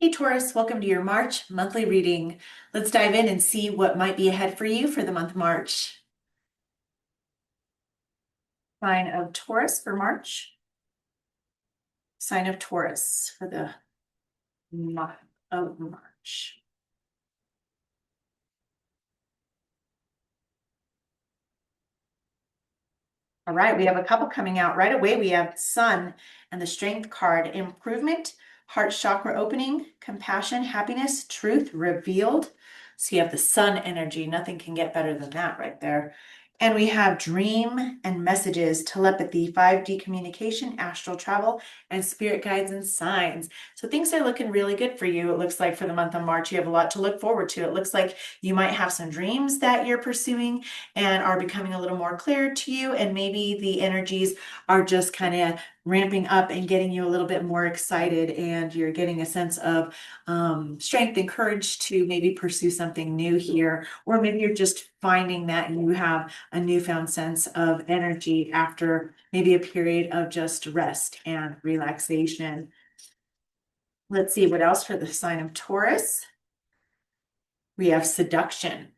Hey Taurus, welcome to your March monthly reading. Let's dive in and see what might be ahead for you for the month of March. Sign of Taurus for March. Sign of Taurus for the month of March. All right, we have a couple coming out right away. We have Sun and the Strength card. Improvement, heart chakra opening, compassion, happiness, truth revealed. So you have the Sun energy. Nothing can get better than that right there. And we have dream and messages, telepathy, 5D communication, astral travel, and spirit guides and signs. So things are looking really good for you. It looks like for the month of March, you have a lot to look forward to. It looks like you might have some dreams that you're pursuing and are becoming a little more clear to you. And maybe the energies are just kind of ramping up and getting you a little bit more excited, and you're getting a sense of strength and courage to maybe pursue something new here. Or maybe you're just finding that you have a newfound sense of energy after maybe a period of just rest and relaxation. Let's see what else for the sign of Taurus. We have seduction.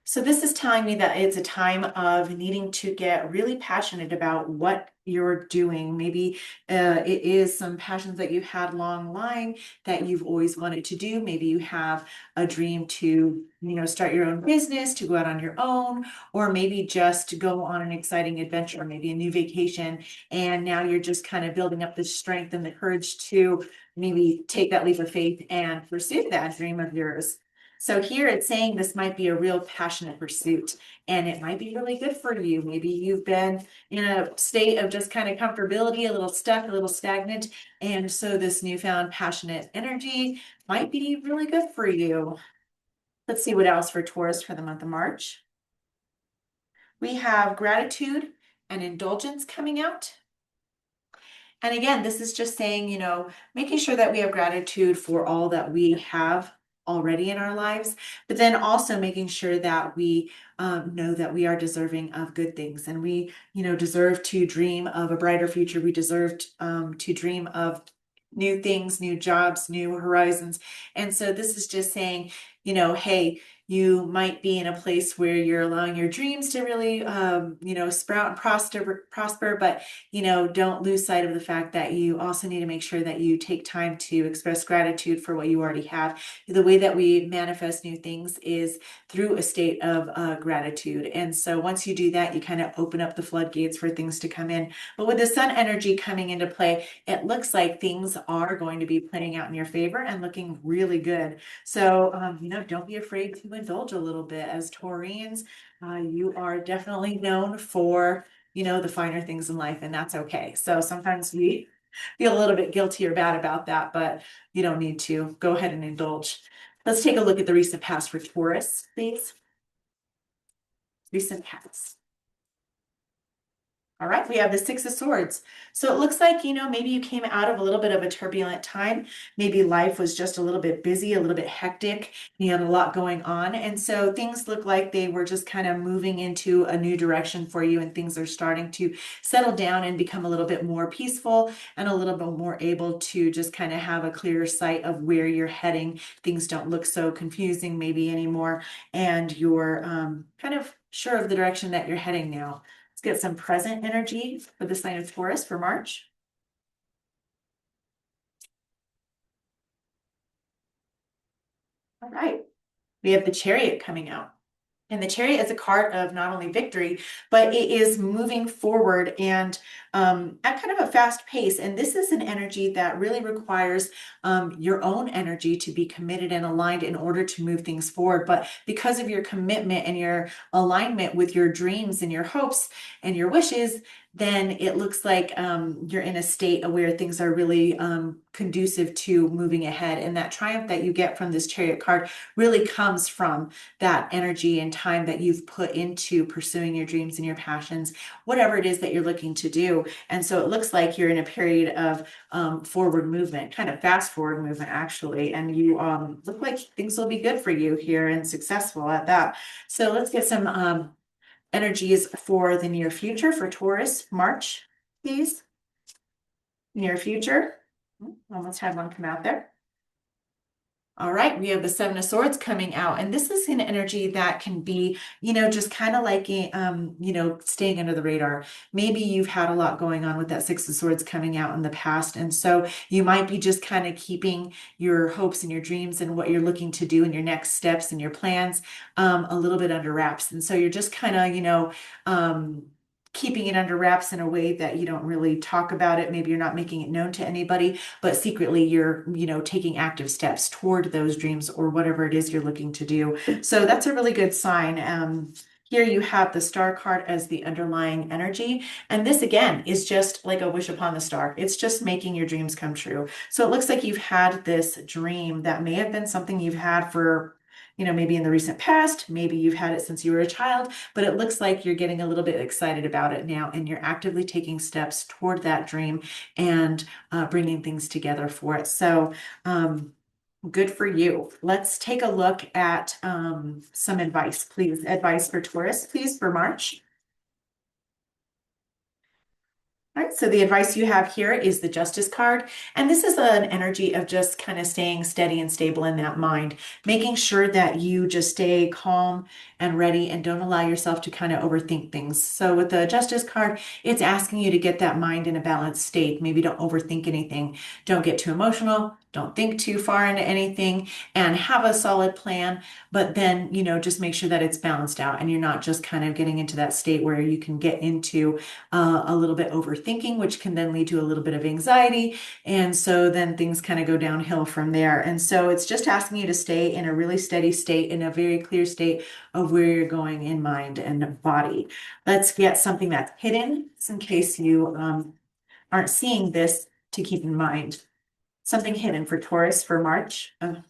So this is telling me that it's a time of needing to get really passionate about what you're doing. Maybe it is some passions that you've had long line that you've always wanted to do. Maybe you have a dream to, start your own business, to go out on your own, or maybe just to go on an exciting adventure, maybe a new vacation. And now you're just kind of building up the strength and the courage to maybe take that leap of faith and pursue that dream of yours. So here it's saying this might be a real passionate pursuit, and it might be really good for you. Maybe you've been in a state of just kind of comfortability, a little stuck, a little stagnant. And so this newfound passionate energy might be really good for you. Let's see what else for Taurus for the month of March. We have gratitude and indulgence coming out. And again, this is just saying, making sure that we have gratitude for all that we have already in our lives, but then also making sure that we know that we are deserving of good things, and we, deserve to dream of a brighter future. We deserve to dream of new things, new jobs, new horizons. And so this is just saying, hey, you might be in a place where you're allowing your dreams to really, sprout and prosper, but, don't lose sight of the fact that you also need to make sure that you take time to express gratitude for what you already have. The way that we manifest new things is through a state of gratitude. And so once you do that, you kind of open up the floodgates for things to come in. But with the sun energy coming into play, it looks like things are going to be playing out in your favor and looking really good. So, don't be afraid to indulge a little bit. As Taurians, you are definitely known for, the finer things in life, and that's okay. So sometimes we feel a little bit guilty or bad about that, but you don't need to. Go ahead and indulge. Let's take a look at the recent past for Taurus, please. Recent past. All right, we have the Six of Swords. So it looks like, maybe you came out of a little bit of a turbulent time. Maybe life was just a little bit busy, a little bit hectic. You had a lot going on. And so things look like they were just kind of moving into a new direction for you, and things are starting to settle down and become a little bit more peaceful and a little bit more able to just kind of have a clearer sight of where you're heading. Things don't look so confusing maybe anymore, and you're kind of sure of the direction that you're heading now. Get some present energy for the sign of Taurus for March. All right. We have the Chariot coming out. And the Chariot is a card of not only victory, but it is moving forward and at kind of a fast pace. And this is an energy that really requires your own energy to be committed and aligned in order to move things forward. But because of your commitment and your alignment with your dreams and your hopes and your wishes, then it looks like you're in a state where things are really conducive to moving ahead. And that triumph that you get from this Chariot card really comes from that energy and time that you've put into pursuing your dreams and your passions, whatever it is that you're looking to do. And so it looks like you're in a period of forward movement, kind of fast forward movement, actually. And you look like things will be good for you here and successful at that. So let's get some energies for the near future for Taurus, March, please. Near future. Almost had one come out there. All right, we have the Seven of Swords coming out, and this is an energy that can be, just kind of like, staying under the radar. Maybe you've had a lot going on with that Six of Swords coming out in the past, and so you might be just kind of keeping your hopes and your dreams and what you're looking to do and your next steps and your plans a little bit under wraps. And so you're just kind of, keeping it under wraps in a way that you don't really talk about it. Maybe you're not making it known to anybody, but secretly you're, taking active steps toward those dreams or whatever it is you're looking to do. So that's a really good sign. Here you have the star card as the underlying energy. And this again is just like a wish upon the star. It's just making your dreams come true. So it looks like you've had this dream that may have been something you've had for, maybe in the recent past, maybe you've had it since you were a child, but it looks like you're getting a little bit excited about it now and you're actively taking steps toward that dream and bringing things together for it. So, good for you. Let's take a look at some advice, please. Advice for Taurus, please, for March. All right, so the advice you have here is the Justice card. And this is an energy of just kind of staying steady and stable in that mind, making sure that you just stay calm and ready and don't allow yourself to kind of overthink things. So with the Justice card, it's asking you to get that mind in a balanced state. Maybe don't overthink anything. Don't get too emotional. Don't think too far into anything and have a solid plan. But then, just make sure that it's balanced out and you're not just kind of getting into that state where you can get into a little bit overthinking, which can then lead to a little bit of anxiety. And so then things kind of go downhill from there. And so it's just asking you to stay in a really steady state, in a very clear state of where you're going in mind and body. Let's get something that's hidden, just in case you aren't seeing this, to keep in mind. Something hidden for Taurus for March. All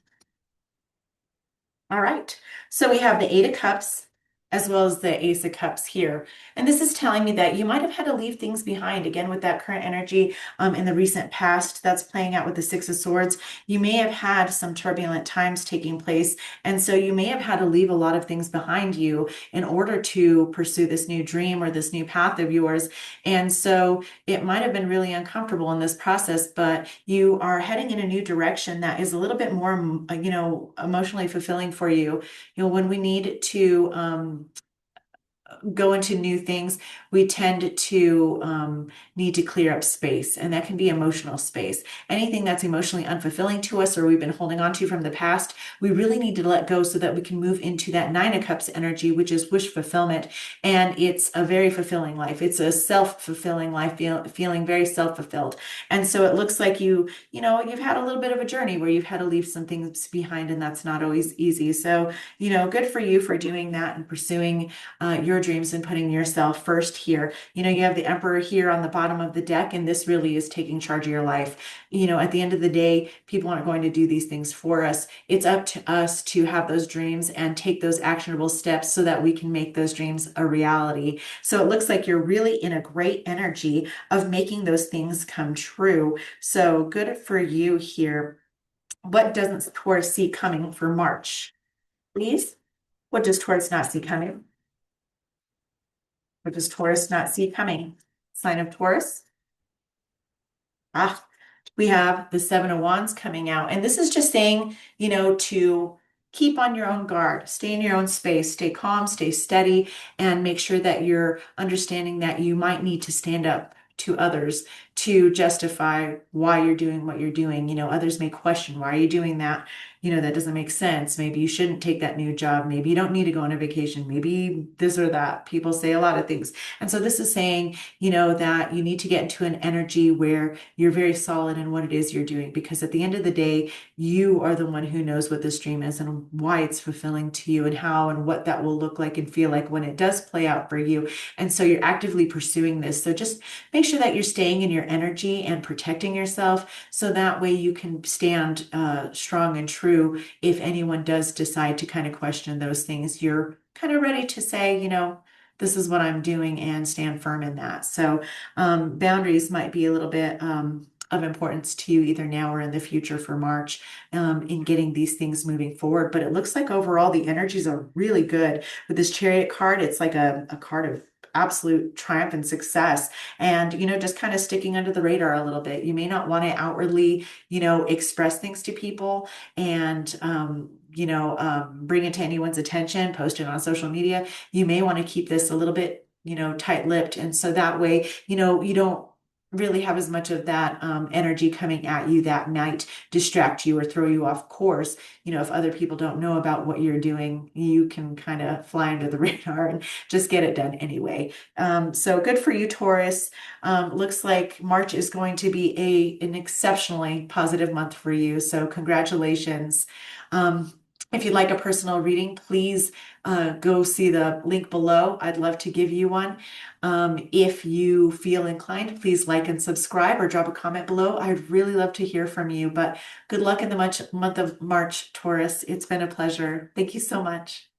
right. So we have the Eight of Cups as well as the Ace of Cups here. And this is telling me that you might have had to leave things behind, again, with that current energy in the recent past that's playing out with the Six of Swords. You may have had some turbulent times taking place. And so you may have had to leave a lot of things behind you in order to pursue this new dream or this new path of yours. And so it might have been really uncomfortable in this process, but you are heading in a new direction that is a little bit more, emotionally fulfilling for you. When we need to go into new things, we tend to need to clear up space, and that can be emotional space. Anything that's emotionally unfulfilling to us or we've been holding on to from the past, we really need to let go so that we can move into that Nine of Cups energy, which is wish fulfillment. And it's a very fulfilling life. It's a self-fulfilling life, feeling very self-fulfilled. And so it looks like you've had a little bit of a journey where you've had to leave some things behind, and that's not always easy. So, good for you for doing that and pursuing your dreams and putting yourself first here. You have the Emperor here on the bottom of the deck, and this really is taking charge of your life. At the end of the day, people aren't going to do these things for us. It's up to us to have those dreams and take those actionable steps so that we can make those dreams a reality. So it looks like you're really in a great energy of making those things come true. So good for you here. What doesn't Taurus see coming for March? Please. What does Taurus not see coming? What does Taurus not see coming? Sign of Taurus. Ah, we have the Seven of Wands coming out. And this is just saying, to keep on your own guard, stay in your own space, stay calm, stay steady, and make sure that you're understanding that you might need to stand up to others to justify why you're doing what you're doing. Others may question, why are you doing that? That doesn't make sense. Maybe you shouldn't take that new job. Maybe you don't need to go on a vacation. Maybe this or that. People say a lot of things. And so this is saying, that you need to get into an energy where you're very solid in what it is you're doing, because at the end of the day, you are the one who knows what this dream is and why it's fulfilling to you and how and what that will look like and feel like when it does play out for you. And so you're actively pursuing this. So just make sure that you're staying in your energy and protecting yourself so that way you can stand strong and true. If anyone does decide to kind of question those things, you're kind of ready to say, this is what I'm doing, and stand firm in that. So boundaries might be a little bit of importance to you either now or in the future for March in getting these things moving forward. But it looks like overall the energies are really good. With this Chariot card, it's like a card of absolute triumph and success. And, just kind of sticking under the radar a little bit. You may not want to outwardly, express things to people and, bring it to anyone's attention, post it on social media. You may want to keep this a little bit, tight-lipped. And so that way, you don't really have as much of that energy coming at you that might distract you or throw you off course. If other people don't know about what you're doing, you can kind of fly under the radar and just get it done anyway. So good for you, Taurus. Looks like March is going to be an exceptionally positive month for you. So congratulations. If you'd like a personal reading, please go see the link below. I'd love to give you one. If you feel inclined, please like and subscribe or drop a comment below. I'd really love to hear from you. But good luck in the month of March, Taurus. It's been a pleasure. Thank you so much.